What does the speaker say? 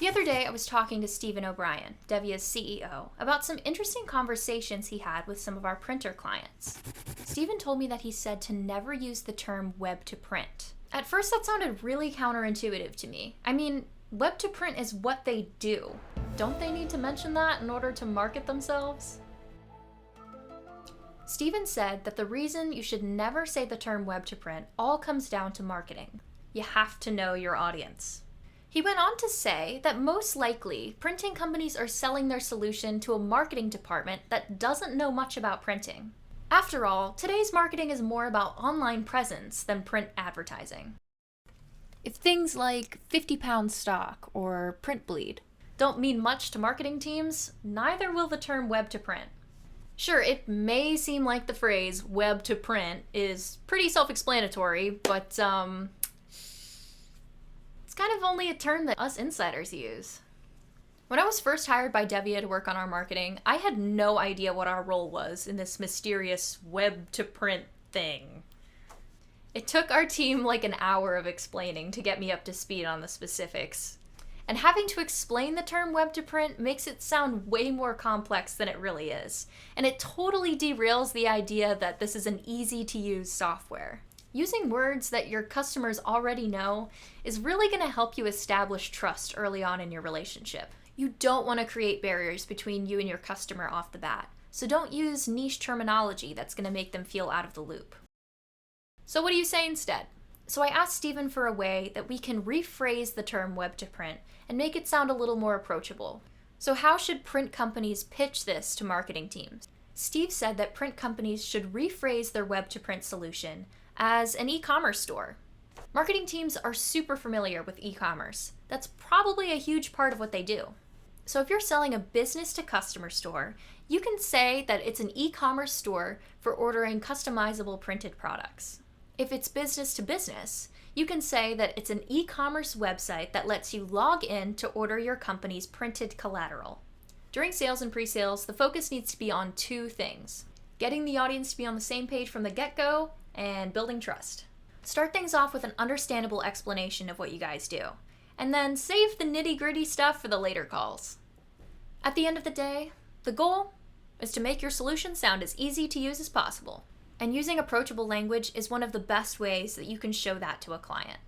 The other day, I was talking to Stephen O'Brien, Devia's CEO, about some interesting conversations he had with some of our printer clients. Stephen told me that he said to never use the term web to print. At first, that sounded really counterintuitive to me. I mean, web to print is what they do. Don't they need to mention that in order to market themselves? Stephen said that the reason you should never say the term web to print all comes down to marketing. You have to know your audience. He went on to say that most likely, printing companies are selling their solution to a marketing department that doesn't know much about printing. After all, today's marketing is more about online presence than print advertising. If things like 50-pound stock or print bleed don't mean much to marketing teams, neither will the term web to print. Sure, it may seem like the phrase web to print is pretty self-explanatory, but it's kind of only a term that us insiders use. When I was first hired by Devia to work on our marketing, I had no idea what our role was in this mysterious web to print thing. It took our team like an hour of explaining to get me up to speed on the specifics. And having to explain the term web to print makes it sound way more complex than it really is. And it totally derails the idea that this is an easy to use software. Using words that your customers already know is really going to help you establish trust early on in your relationship. You don't want to create barriers between you and your customer off the bat, so don't use niche terminology that's going to make them feel out of the loop. So what do you say instead? So I asked Stephen for a way that we can rephrase the term web to print and make it sound a little more approachable. So how should print companies pitch this to marketing teams? Steve said that print companies should rephrase their web to print solution as an e-commerce store. Marketing teams are super familiar with e-commerce. That's probably a huge part of what they do. So if you're selling a business-to-customer store, you can say that it's an e-commerce store for ordering customizable printed products. If it's business-to-business, you can say that it's an e-commerce website that lets you log in to order your company's printed collateral. During sales and pre-sales, the focus needs to be on two things: getting the audience to be on the same page from the get-go and building trust. Start things off with an understandable explanation of what you guys do, and then save the nitty-gritty stuff for the later calls. At the end of the day, the goal is to make your solution sound as easy to use as possible, and using approachable language is one of the best ways that you can show that to a client.